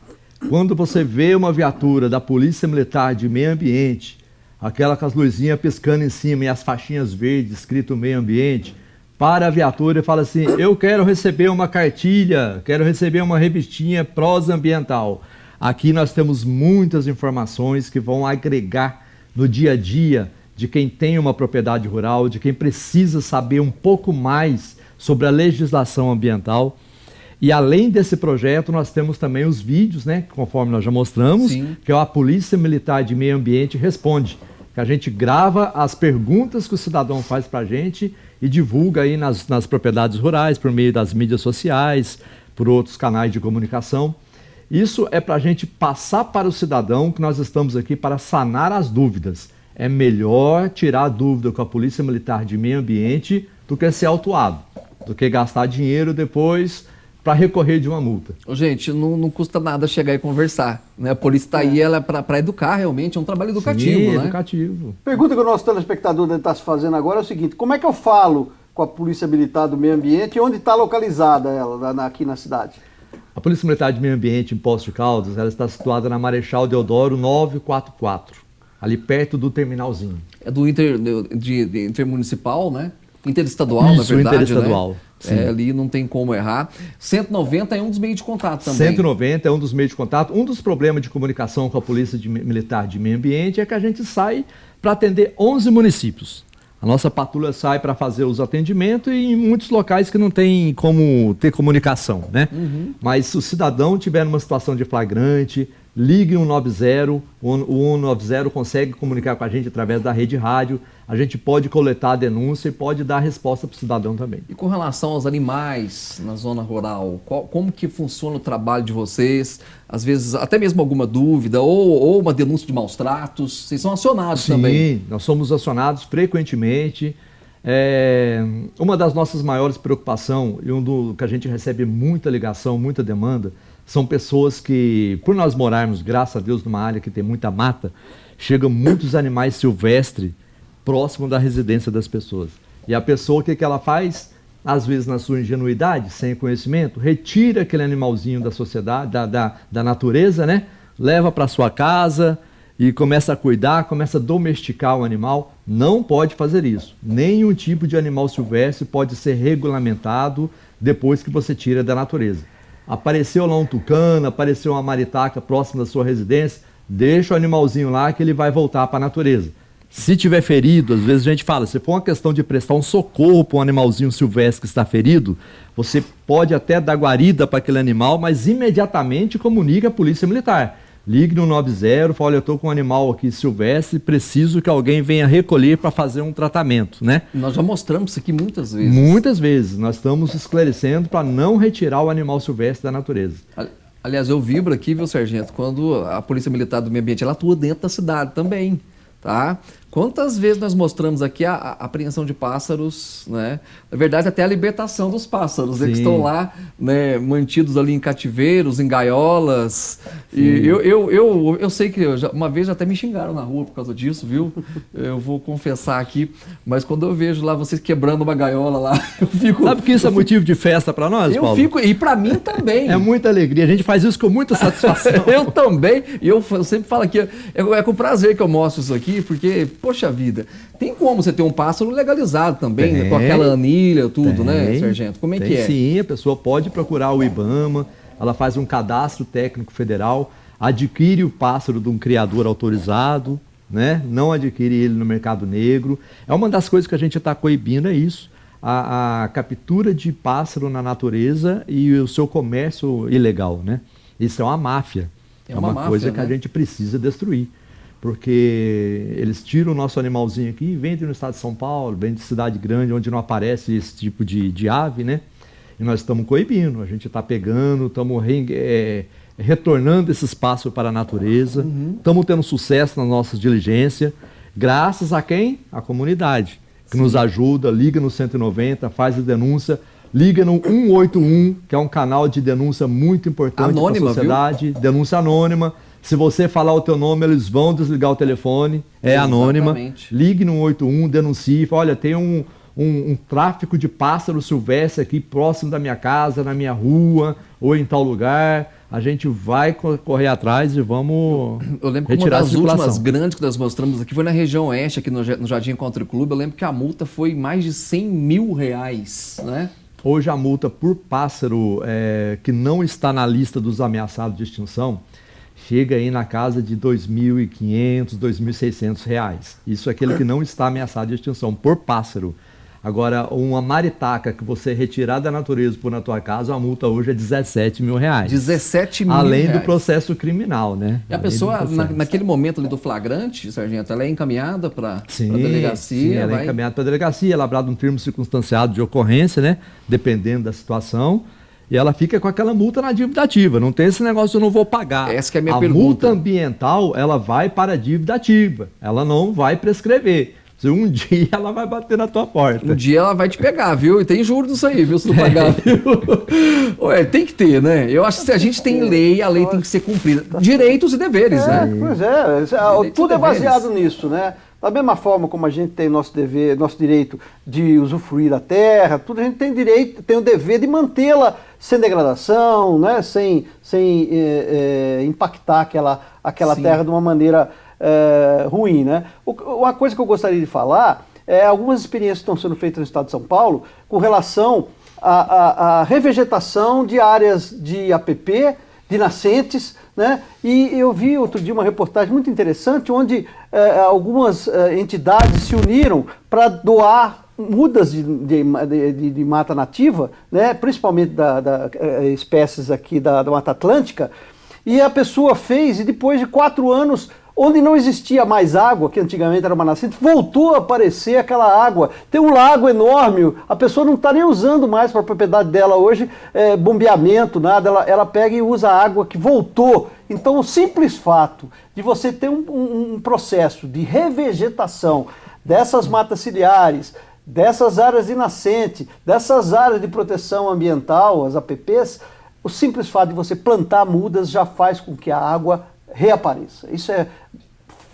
Quando você vê uma viatura da Polícia Militar de Meio Ambiente, aquela com as luzinhas piscando em cima e as faixinhas verdes escrito Meio Ambiente, para a viatura e fala assim: eu quero receber uma cartilha, quero receber uma revistinha Prosa Ambiental. Aqui nós temos muitas informações que vão agregar no dia a dia de quem tem uma propriedade rural, de quem precisa saber um pouco mais sobre a legislação ambiental. E além desse projeto, nós temos também os vídeos, né, conforme nós já mostramos, Sim. que a Polícia Militar de Meio Ambiente responde, que a gente grava as perguntas que o cidadão faz para a gente e divulga aí nas propriedades rurais, por meio das mídias sociais, por outros canais de comunicação. Isso é para a gente passar para o cidadão que nós estamos aqui para sanar as dúvidas. É melhor tirar a dúvida com a Polícia Militar de Meio Ambiente do que ser autuado, do que gastar dinheiro depois para recorrer de uma multa. Gente, não custa nada chegar e conversar, né? A polícia está aí, ela é para educar realmente, é um trabalho educativo, Sim, né? educativo. Pergunta que o nosso telespectador deve estar se fazendo agora é o seguinte: como é que eu falo com a Polícia Militar do Meio Ambiente e onde está localizada ela aqui na cidade? A Polícia Militar de Meio Ambiente em Poços de Caldas, ela está situada na Marechal Deodoro 944, ali perto do terminalzinho. É do intermunicipal, né? Interestadual, Isso, na verdade, interestadual, né? sim. Ali não tem como errar. 190 é um dos meios de contato também. 190 é um dos meios de contato. Um dos problemas de comunicação com a Polícia Militar de Meio Ambiente é que a gente sai para atender 11 municípios. A nossa patrulha sai para fazer os atendimentos e em muitos locais que não tem como ter comunicação, né? Uhum. Mas se o cidadão tiver numa situação de flagrante, ligue 190, o 190 consegue comunicar com a gente através da rede rádio, a gente pode coletar a denúncia e pode dar a resposta para o cidadão também. E com relação aos animais na zona rural, como que funciona o trabalho de vocês? Às vezes, até mesmo alguma dúvida ou uma denúncia de maus tratos, vocês são acionados também? Sim, nós somos acionados frequentemente. Uma das nossas maiores preocupações e que a gente recebe muita ligação, muita demanda, são pessoas que, por nós morarmos, graças a Deus, numa área que tem muita mata, chegam muitos animais silvestres próximo da residência das pessoas. E a pessoa, o que ela faz? às vezes na sua ingenuidade, sem conhecimento, retira aquele animalzinho da sociedade, da natureza, né? Leva para sua casa e começa a cuidar, começa a domesticar o animal. Não pode fazer isso. Nenhum tipo de animal silvestre pode ser regulamentado depois que você tira da natureza. Apareceu lá um tucano, apareceu uma maritaca próximo da sua residência, deixa o animalzinho lá que ele vai voltar para a natureza. Se tiver ferido, às vezes a gente fala, se for uma questão de prestar um socorro para um animalzinho silvestre que está ferido, você pode até dar guarida para aquele animal, mas imediatamente comunica a polícia militar. Ligue no 90, fala, olha, eu estou com um animal aqui silvestre, preciso que alguém venha recolher para fazer um tratamento, né? Nós já mostramos isso aqui muitas vezes. Muitas vezes. Nós estamos esclarecendo para não retirar o animal silvestre da natureza. Aliás, eu vibro aqui, viu, sargento, quando a Polícia Militar do Meio Ambiente, ela atua dentro da cidade também, tá? Quantas vezes nós mostramos aqui a apreensão de pássaros, né? Na verdade, até a libertação dos pássaros, né? Que estão lá, né, mantidos ali em cativeiros, em gaiolas. Sim. E eu sei que uma vez até me xingaram na rua por causa disso, viu? Eu vou confessar aqui, mas quando eu vejo lá vocês quebrando uma gaiola lá, eu fico... Sabe que isso é motivo de festa para nós, Paulo? Eu fico, e para mim também. É muita alegria, a gente faz isso com muita satisfação. Eu também, e eu sempre falo aqui, é com prazer que eu mostro isso aqui, porque... Poxa vida, tem como você ter um pássaro legalizado também, né? Com aquela anilha, tudo, né, sargento? Como é que é? Sim, a pessoa pode procurar o IBAMA, ela faz um cadastro técnico federal, adquire o pássaro de um criador autorizado, né? Não adquire ele no mercado negro. É uma das coisas que a gente está coibindo, é isso. A captura de pássaro na natureza e o seu comércio ilegal, né? Isso é uma máfia. É uma máfia, coisa que a gente precisa destruir. Porque eles tiram o nosso animalzinho aqui e vendem no estado de São Paulo, vendem de cidade grande, onde não aparece esse tipo de ave, né? E nós estamos coibindo, a gente está pegando, estamos retornando esses pássaros para a natureza, estamos tendo sucesso na nossa diligência, graças a quem? A comunidade, que nos ajuda, liga no 190, faz a denúncia, liga no 181, que é um canal de denúncia muito importante para a sociedade, viu? Denúncia anônima. Se você falar o teu nome, eles vão desligar o telefone, é anônima. Exatamente. Ligue no 181, denuncie, fala, olha, tem um tráfico de pássaros silvestres aqui próximo da minha casa, na minha rua, ou em tal lugar. A gente vai correr atrás e vamos Eu lembro que uma das últimas grandes que nós mostramos aqui foi na região oeste, aqui no Jardim Country Club. Eu lembro que a multa foi mais de R$100 mil, né? Hoje a multa por pássaro que não está na lista dos ameaçados de extinção chega aí na casa de R$ 2.500, R$ 2.600. Isso é aquele que não está ameaçado de extinção, por pássaro. Agora, uma maritaca que você retirar da natureza por na tua casa, a multa hoje é R$ 17 mil. 17 mil Além reais. do processo criminal, né? E a pessoa, naquele momento ali do flagrante, sargento, ela é encaminhada para a delegacia? Sim, ela é encaminhada para a delegacia, elaborado um termo circunstanciado de ocorrência, né? Dependendo da situação. E ela fica com aquela multa na dívida ativa. Não tem esse negócio, eu não vou pagar. Essa que é a minha pergunta. A multa ambiental, ela vai para a dívida ativa. Ela não vai prescrever. Um dia ela vai bater na tua porta. Um dia ela vai te pegar, viu? E tem juros disso aí, viu? Se não pagar, viu? Ué, tem que ter, né? Eu acho que se a gente tem lei, a lei tem que ser cumprida. Direitos e deveres, né? Pois é. Tudo é baseado nisso, né? Da mesma forma como a gente tem nosso direito de usufruir da terra, tudo a gente tem direito, tem o dever de mantê-la sem degradação, né? sem impactar aquela terra de uma maneira ruim, né? Uma coisa que eu gostaria de falar é algumas experiências que estão sendo feitas no estado de São Paulo com relação à revegetação de áreas de APP, de nascentes, né? E eu vi outro dia uma reportagem muito interessante onde algumas entidades se uniram para doar mudas de mata nativa, né? Principalmente da espécies aqui da Mata Atlântica, e a pessoa fez, e depois de 4 anos, onde não existia mais água, que antigamente era uma nascente, voltou a aparecer aquela água. Tem um lago enorme, a pessoa não está nem usando mais para a propriedade dela hoje, bombeamento, nada, ela pega e usa a água que voltou. Então o simples fato de você ter um processo de revegetação dessas matas ciliares, dessas áreas de nascente, dessas áreas de proteção ambiental, as APPs, o simples fato de você plantar mudas já faz com que a água reapareça. Isso é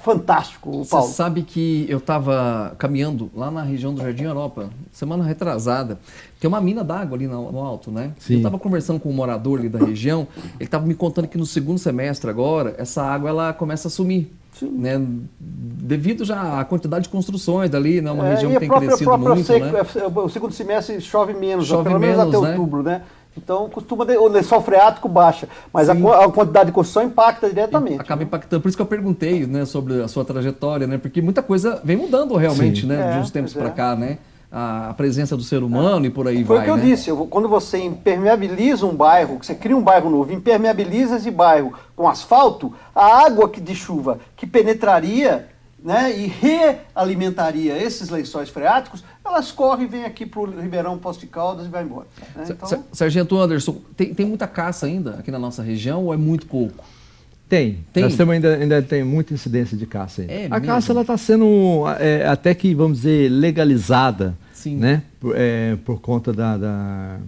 fantástico, Paulo. Você sabe que eu estava caminhando lá na região do Jardim Europa, semana retrasada. Tem uma mina d'água ali no alto, né? Sim. Eu estava conversando com um morador ali da região, ele estava me contando que no segundo semestre agora, essa água ela começa a sumir. Né? Devido já à quantidade de construções dali, né? Uma região que tem crescido muito, seco, né? O segundo semestre chove menos, Chove pelo menos menos, até né? outubro, né? Então costuma o lençol freático baixa, mas a quantidade de construção impacta diretamente. Acaba impactando. Por isso que eu perguntei, né, sobre a sua trajetória, né? Porque muita coisa vem mudando realmente, Sim. né? De uns tempos para cá, né? A presença do ser humano e por aí Foi vai, o que eu né? disse, quando você impermeabiliza um bairro, você cria um bairro novo, impermeabiliza esse bairro com asfalto, a água de chuva que penetraria, né, e realimentaria esses lençóis freáticos, elas correm e vêm aqui para o Ribeirão Poços de Caldas e vai embora. Né? Então, Sargento Anderson, tem muita caça ainda aqui na nossa região ou é muito pouco? Tem. Tem? Nós temos ainda tem muita incidência de caça aí. É a mesmo? caça ela está sendo até que, vamos dizer, legalizada, Sim. né? Por conta da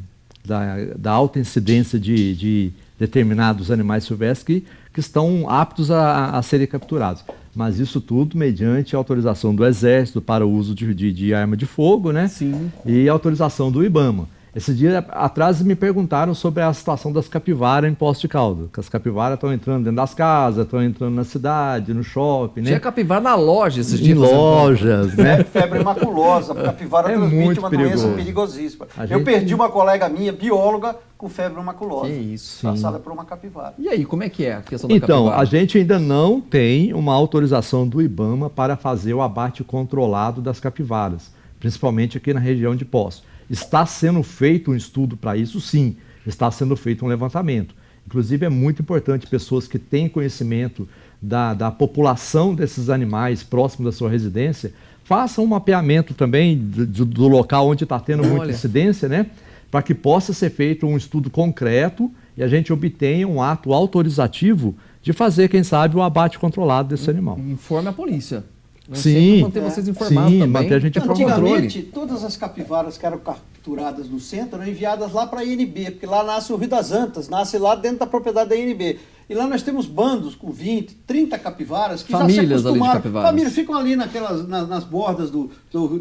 alta incidência de determinados animais silvestres que estão aptos a serem capturados. Mas isso tudo mediante autorização do Exército para o uso de arma de fogo, né? Sim. E autorização do IBAMA. Esse dia atrás me perguntaram sobre a situação das capivaras em Poços de Caldas. Que as capivaras estão entrando dentro das casas, estão entrando na cidade, no shopping, né? Tinha capivara na loja esses Em dias. lojas, né? febre maculosa, a capivara É transmite muito uma doença perigoso. perigosíssima. A Eu gente- perdi uma colega minha, bióloga, com febre maculosa. Que isso. Passada por uma capivara. E aí, como é que é a questão da Então, capivara? a gente ainda não tem uma autorização do IBAMA para fazer o abate controlado das capivaras, principalmente aqui na região de Poços. Está sendo feito um estudo para isso, sim. Está sendo feito um levantamento. Inclusive, é muito importante pessoas que têm conhecimento da população desses animais próximo da sua residência façam um mapeamento também do local onde está tendo muita Olha. incidência, né? Para que possa ser feito um estudo concreto e a gente obtenha um ato autorizativo de fazer, quem sabe, o abate controlado desse animal. Informe a polícia. Né? Sim. Sempre manter vocês informados Sim, também. manter a gente Tanto informado. Antigamente, todas as capivaras que eram capturadas no centro eram enviadas lá para a INB, porque lá nasce o Rio das Antas, nasce lá dentro da propriedade da INB. E lá nós temos bandos com 20, 30 capivaras que Famílias já ali de se acostumaram. capivaras. Famílias ficam ali nas bordas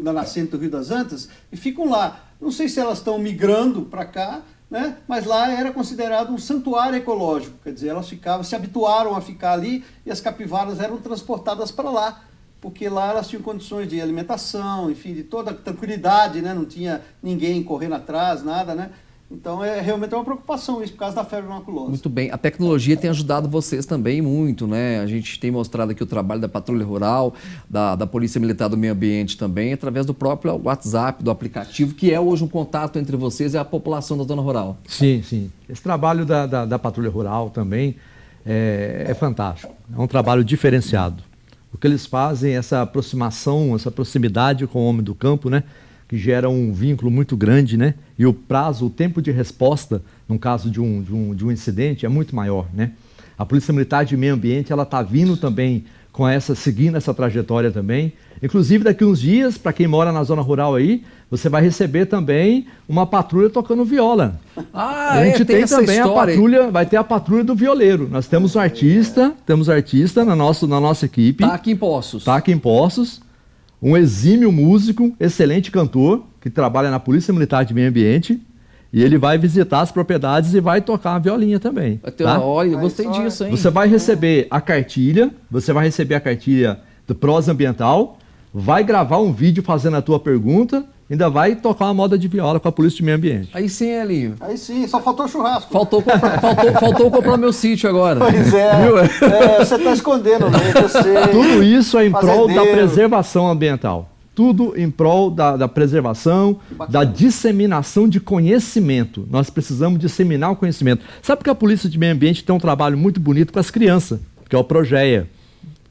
da nascente do Rio das Antas e ficam lá. Não sei se elas estão migrando para cá, né? Mas lá era considerado um santuário ecológico, quer dizer, elas se habituaram a ficar ali e as capivaras eram transportadas para lá, porque lá elas tinham condições de alimentação, enfim, de toda tranquilidade, né? Não tinha ninguém correndo atrás, nada, né? Então realmente uma preocupação isso por causa da febre maculosa. Muito bem. A tecnologia tem ajudado vocês também muito, né? A gente tem mostrado aqui o trabalho da Patrulha Rural, da Polícia Militar do Meio Ambiente também, através do próprio WhatsApp, do aplicativo, que é hoje um contato entre vocês e a população da zona rural. Sim, sim. Esse trabalho da Patrulha Rural também é fantástico. É um trabalho diferenciado. O que eles fazem, essa aproximação, essa proximidade com o homem do campo, né? Que gera um vínculo muito grande, né? E o prazo, o tempo de resposta, no caso de um incidente, é muito maior, né? A Polícia Militar de Meio Ambiente, ela está vindo também seguindo essa trajetória também. Inclusive, daqui uns dias, para quem mora na zona rural aí, você vai receber também uma patrulha tocando viola. Ah, A gente tem essa também a história. patrulha, vai ter a patrulha do violeiro. Nós temos um artista, na nossa equipe. Tá aqui em Poços. Está aqui em Poços, um exímio músico, excelente cantor, que trabalha na Polícia Militar de Meio Ambiente, e ele vai visitar as propriedades e vai tocar uma violinha também. Vai ter tá? olha, eu Vai gostei só- disso, hein? Você vai receber a cartilha, do Prosa Ambiental, vai gravar um vídeo fazendo a tua pergunta, ainda vai tocar uma moda de viola com a Polícia de Meio Ambiente. Aí sim, Elinho. Aí sim, só faltou churrasco. Faltou comprar meu sítio agora. Pois é, Viu? você está escondendo, né? Você... Tudo isso é em prol da Fazendeiro. preservação ambiental. Tudo em prol da preservação, da disseminação de conhecimento. Nós precisamos disseminar o conhecimento. Sabe que a Polícia de Meio Ambiente tem um trabalho muito bonito com as crianças, que é o Progeia,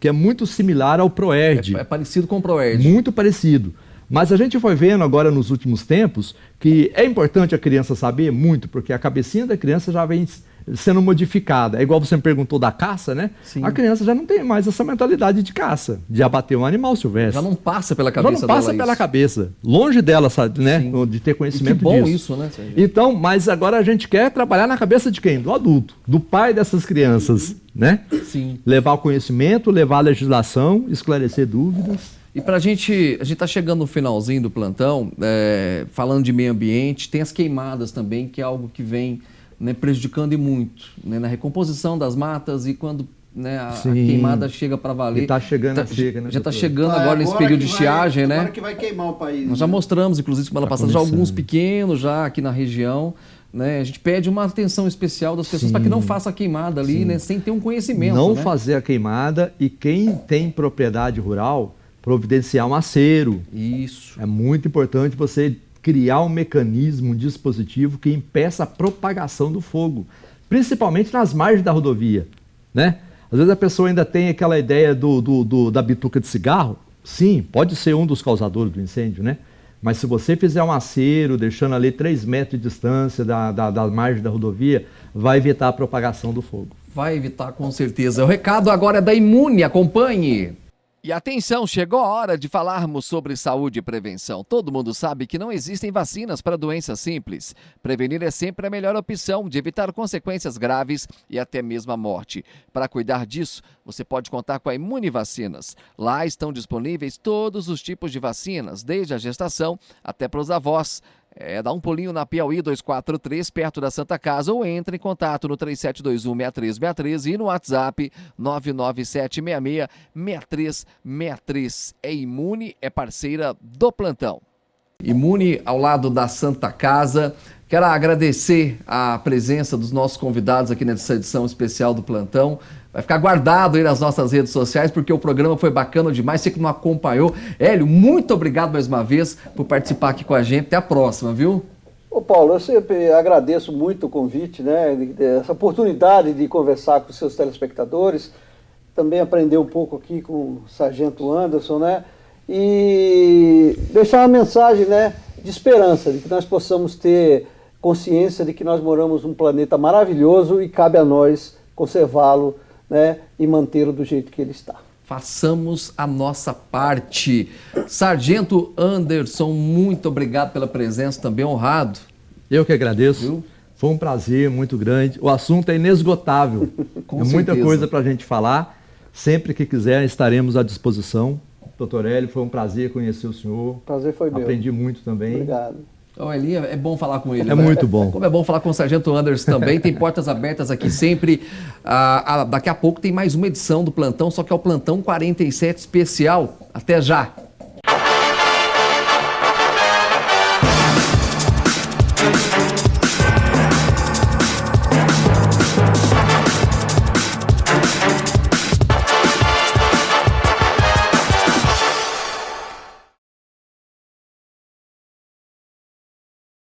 que é muito similar ao Proerd. É parecido com o Proerd. Muito parecido. Mas a gente foi vendo agora nos últimos tempos que é importante a criança saber muito, porque a cabecinha da criança já vem sendo modificada. É igual você me perguntou da caça, né? Sim. A criança já não tem mais essa mentalidade de caça, de abater um animal silvestre. Já não passa pela cabeça Já não passa dela pela isso. cabeça. Longe dela, sabe, né? Sim. De ter E conhecimento que bom disso. isso, né, Sérgio? Então, mas agora a gente quer trabalhar na cabeça de quem? Do adulto, do pai dessas crianças, né? Sim. Levar o conhecimento, levar a legislação, esclarecer dúvidas. E pra gente, a gente tá chegando no finalzinho do plantão, falando de meio ambiente, tem as queimadas também, que é algo que vem, né, prejudicando e muito, né, na recomposição das matas e quando, né, a queimada chega para valer. E tá chegando, né, doutor? já está chegando agora nesse período de estiagem, né? Agora que vai queimar o país. Nós já mostramos, inclusive, semana passada, já começando. alguns pequenos já aqui na região. Né? A gente pede uma atenção especial das pessoas para que não faça a queimada ali, né, sem ter um conhecimento. Não né? fazer a queimada, e quem tem propriedade rural, providenciar um acero. Isso. É muito importante você criar um mecanismo, um dispositivo que impeça a propagação do fogo, principalmente nas margens da rodovia, né? Às vezes a pessoa ainda tem aquela ideia da bituca de cigarro. Sim, pode ser um dos causadores do incêndio, né? Mas se você fizer um acero, deixando ali 3 metros de distância da margem da rodovia, vai evitar a propagação do fogo. Vai evitar, com certeza. O recado agora é da Imune, acompanhe. E atenção, chegou a hora de falarmos sobre saúde e prevenção. Todo mundo sabe que não existem vacinas para doenças simples. Prevenir é sempre a melhor opção de evitar consequências graves e até mesmo a morte. Para cuidar disso, você pode contar com a Imune Vacinas. Lá estão disponíveis todos os tipos de vacinas, desde a gestação até para os avós. Dá um pulinho na Piauí 243, perto da Santa Casa, ou entre em contato no 3721-6363 e no WhatsApp 99766-6363. É Imune, é parceira do plantão. Imune ao lado da Santa Casa. Quero agradecer a presença dos nossos convidados aqui nessa edição especial do plantão. Vai ficar guardado aí nas nossas redes sociais, porque o programa foi bacana demais. Você que não acompanhou. Hélio, muito obrigado mais uma vez por participar aqui com a gente. Até a próxima, viu? Ô Paulo, eu sempre agradeço muito o convite, né? Essa oportunidade de conversar com os seus telespectadores. Também aprender um pouco aqui com o Sargento Anderson, né? E deixar uma mensagem, né, de esperança, de que nós possamos ter consciência de que nós moramos num planeta maravilhoso e cabe a nós conservá-lo, né, e mantê-lo do jeito que ele está. Façamos a nossa parte. Sargento Anderson, muito obrigado pela presença, também honrado. Eu que agradeço. Viu? Foi um prazer muito grande. O assunto é inesgotável. Com é muita certeza. coisa para a gente falar. Sempre que quiser, estaremos à disposição. Doutor Hélio, foi um prazer conhecer o senhor. Prazer foi meu. Aprendi muito também. Obrigado. O Eli, é bom falar com ele. É né? muito bom. Como é bom falar com o Sargento Anderson também. Tem portas abertas aqui sempre. Daqui a pouco tem mais uma edição do Plantão, só que é o Plantão 47 especial. Até já!